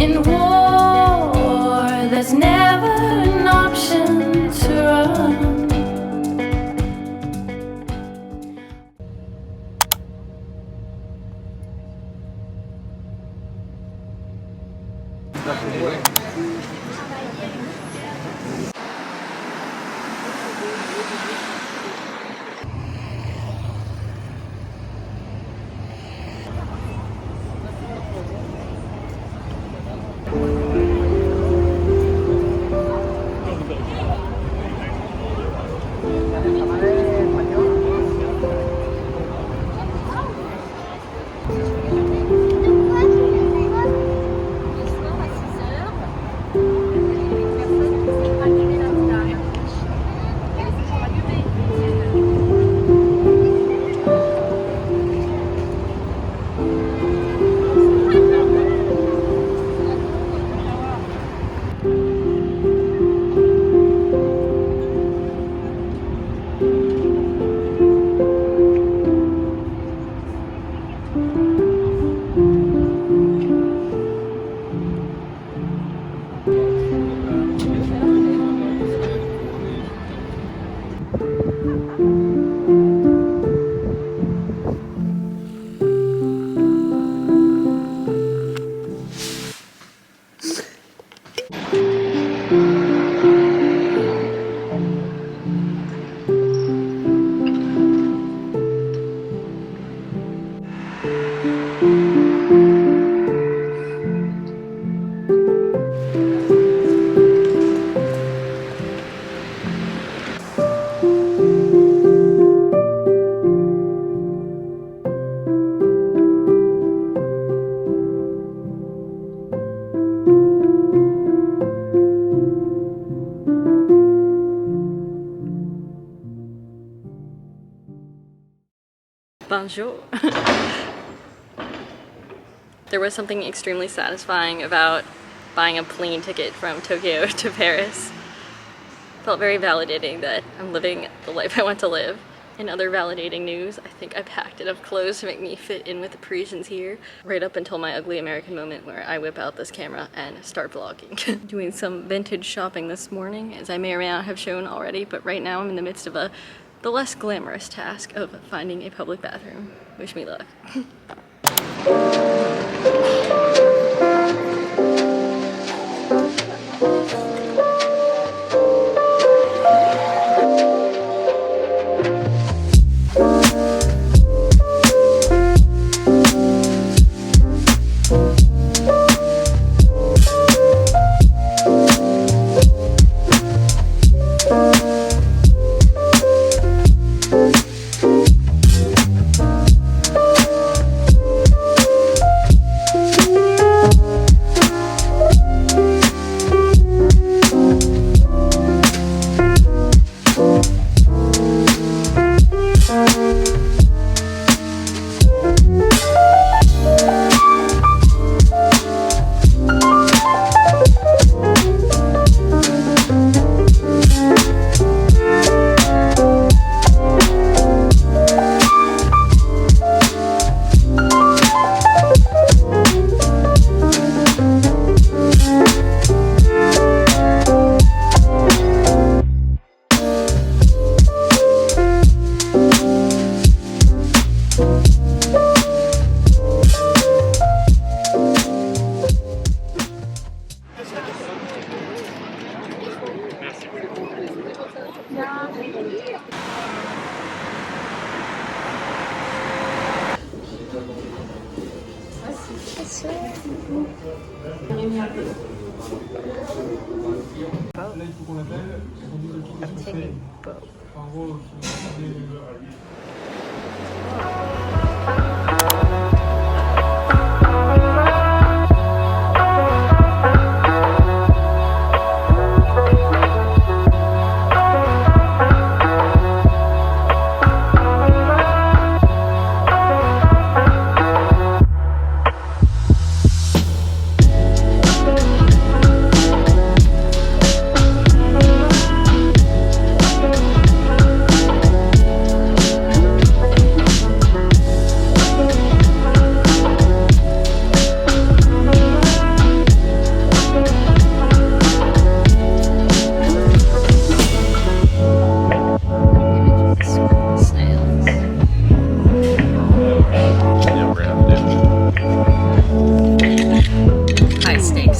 In war, there's never an option to run. Bonjour. There was something extremely satisfying about buying a plane ticket from Tokyo to Paris. Felt very validating that I'm living the life I want to live. In other validating news, I think I packed enough clothes to make me fit in with the Parisians here, right up until my ugly American moment where I whip out this camera and start vlogging. Doing some vintage shopping this morning, as I may or may not have shown already, but right now I'm in the midst of the less glamorous task of finding a public bathroom. Wish me luck. I'm taking both.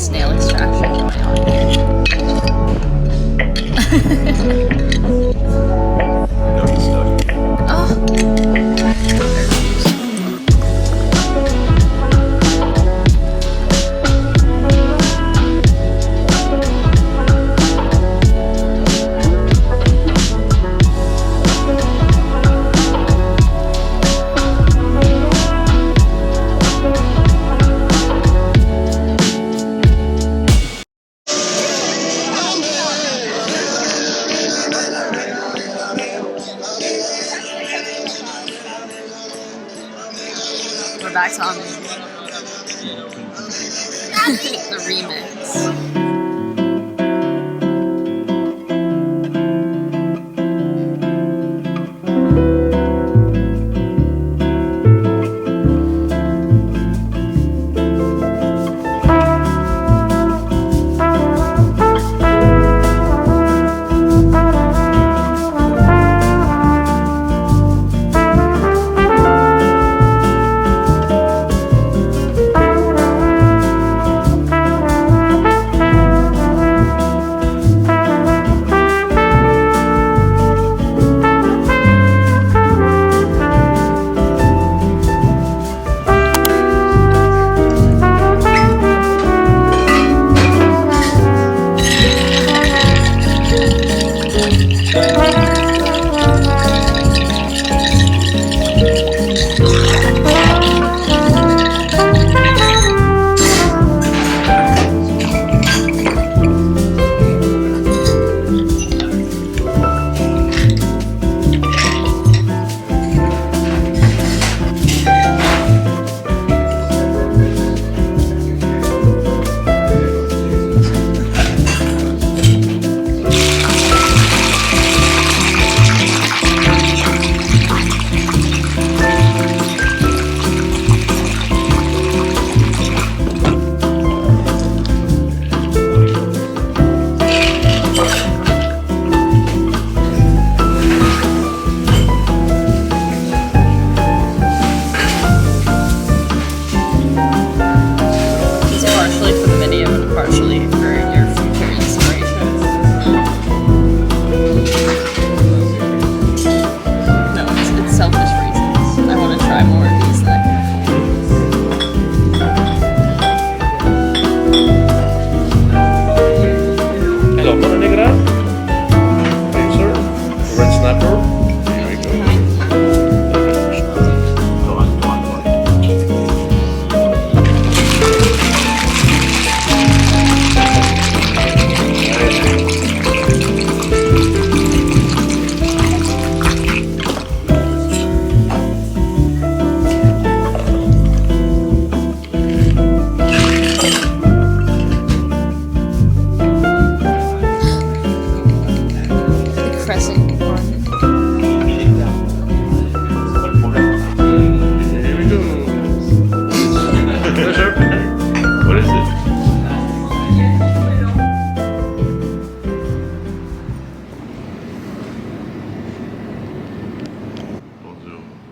snail extraction going on here. No, he's stuck. We're back to the remix.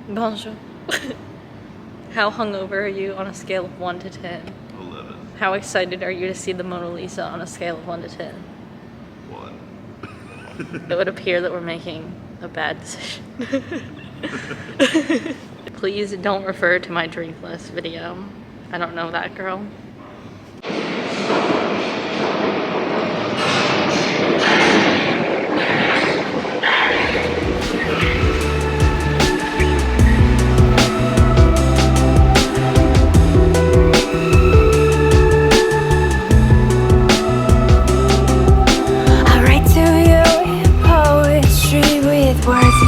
Bonjour. How hungover are you on a scale of 1 to 10? 11. How excited are you to see the Mona Lisa on a scale of 1 to 10? 1. It would appear that we're making a bad decision. Please don't refer to my drink list video. I don't know that girl.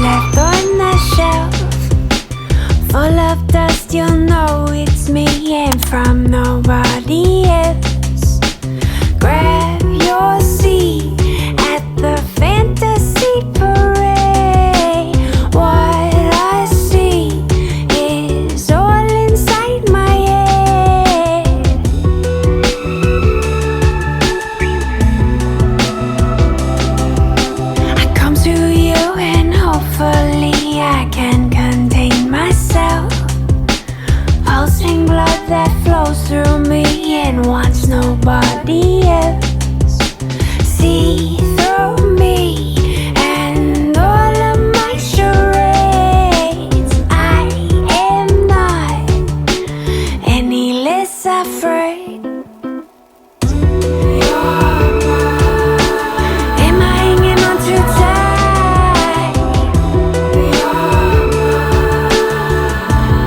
Left on the shelf, full of dust, you'll know it's me, and from nobody. nobody else. See through me and all of my charades. I am not any less afraid. Am I hanging on too tight?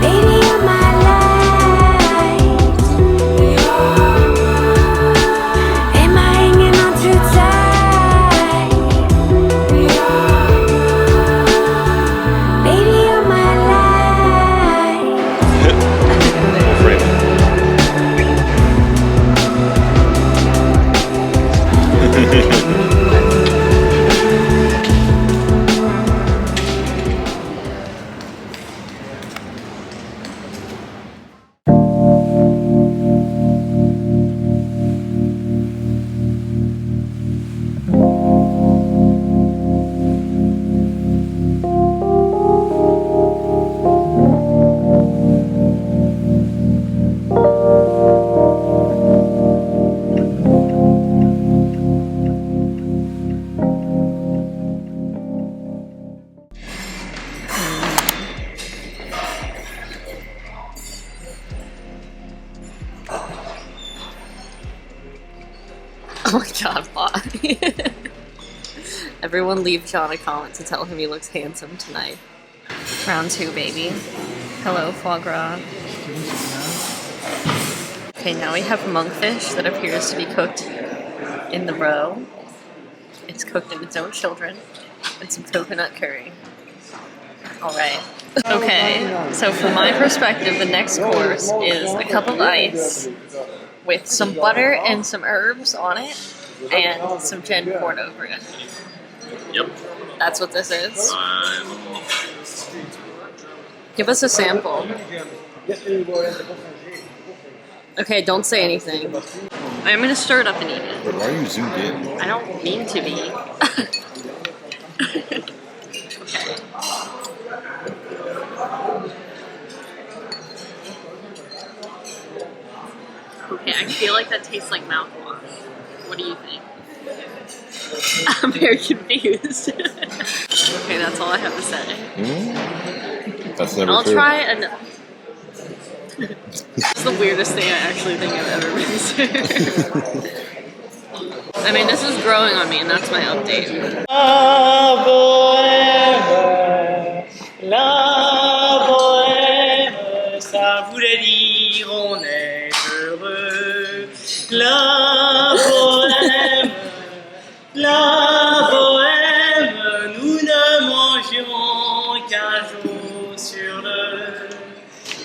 Baby, you're my light. Am I hanging on too tight? Baby, you're my light. We'll frame it. Oh my god, why? Everyone leave John a comment to tell him he looks handsome tonight. Round 2, baby. Hello, foie gras. Okay, now we have monkfish that appears to be cooked in the roe. It's cooked in its own children. And some coconut curry. Alright. Okay, so from my perspective, the next course is a cup of ice with some butter and some herbs on it, and some gin poured over it. Yep. That's what this is. Give us a sample. Okay, don't say anything. I'm gonna stir it up and eat it. But why are you zoomed in? I don't mean to be. Okay, I feel like that tastes like mouthwash. What do you think? I'm very confused. Okay, that's all I have to say. That's never I'll true. try and. It's the weirdest thing I actually think I've ever been served. I mean, this is growing on me, and that's my update. La bohème, ça voulait dire on est heureux. La bohème, nous ne mangerons qu'un jour sur deux.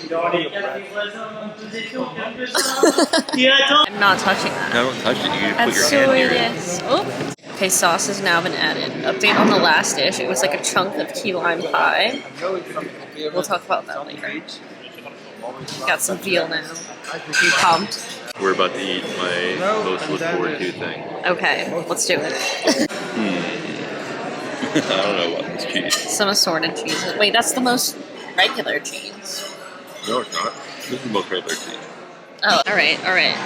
Dans les cafés voisins, nous étions quelques-uns qui attendent. I'm not touching that. No, don't touch it. You can put That's your so hand near it. yes. Oh. Okay, sauce has now been added. Update on the last dish. It was like a chunk of key lime pie. We'll talk about that later. Got some veal now. You pumped? We're about to eat my most look forward to thing. Okay, let's do it. I don't know what this cheese. Some assorted cheeses. Wait, that's the most regular cheese. No, it's not. This is the most regular cheese. Oh, alright, alright.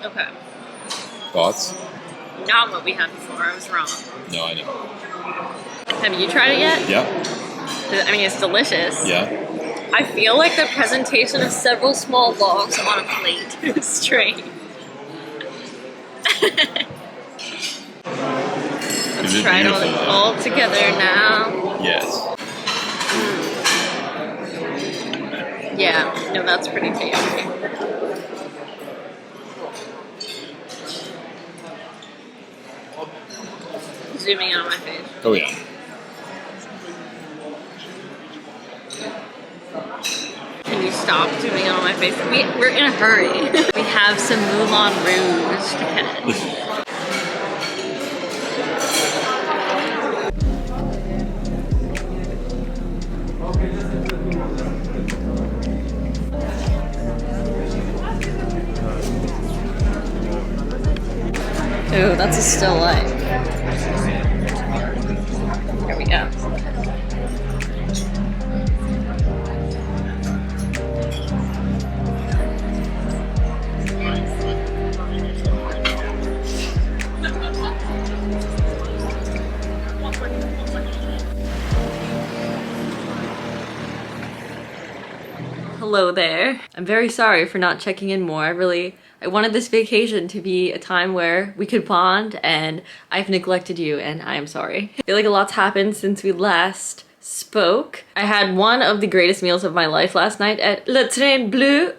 Okay. Thoughts? Not what we had before, I was wrong. No, I know. Have you tried it yet? Yeah. I mean, it's delicious. Yeah. I feel like the presentation of several small logs on a plate is strange. Let's Is it try it beautiful, though? all together now. Yes. Yeah, no, that's pretty tasty. Zooming out on my face. Oh yeah. Can you stop zooming out on my face? We're in a hurry. We have some Moulin Rouge to catch. Ooh, that's a still life. Here we go. Hello there. I'm very sorry for not checking in more. I wanted this vacation to be a time where we could bond, and I've neglected you, and I am sorry. I feel like a lot's happened since we last spoke. I had one of the greatest meals of my life last night at Le Train Bleu.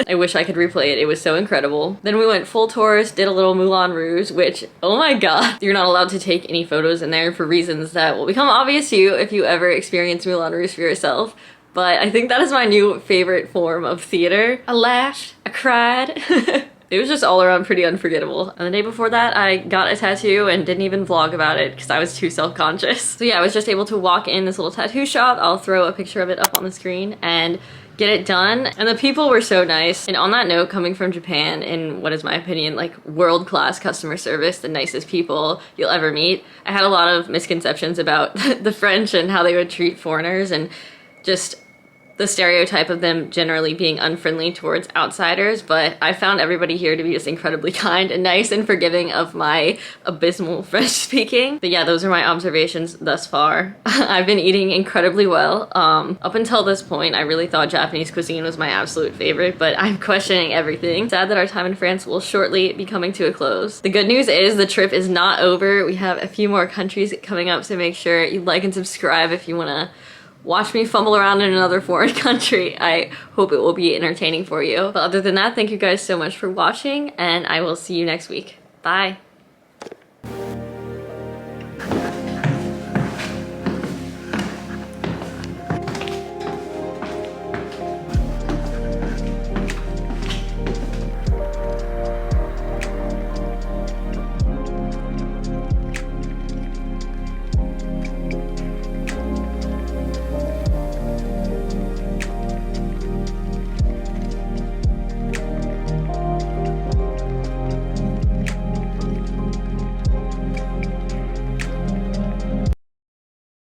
I wish I could replay it. It was so incredible. Then we went full tourist, did a little Moulin Rouge, which, oh my god, you're not allowed to take any photos in there for reasons that will become obvious to you if you ever experience Moulin Rouge for yourself. But I think that is my new favorite form of theater. I laughed, I cried. It was just all around pretty unforgettable. And the day before that, I got a tattoo and didn't even vlog about it because I was too self-conscious. So yeah, I was just able to walk in this little tattoo shop. I'll throw a picture of it up on the screen and get it done. And the people were so nice. And on that note, coming from Japan in what is my opinion, like world-class customer service, the nicest people you'll ever meet, I had a lot of misconceptions about the French and how they would treat foreigners and just the stereotype of them generally being unfriendly towards outsiders, but I found everybody here to be just incredibly kind and nice and forgiving of my abysmal French speaking. But yeah, those are my observations thus far. I've been eating incredibly well. Up until this point, I really thought Japanese cuisine was my absolute favorite, but I'm questioning everything. Sad that our time in France will shortly be coming to a close. The good news is the trip is not over. We have a few more countries coming up, so make sure you like and subscribe if you wanna watch me fumble around in another foreign country. I hope it will be entertaining for you. But other than that, thank you guys so much for watching, and I will see you next week. Bye.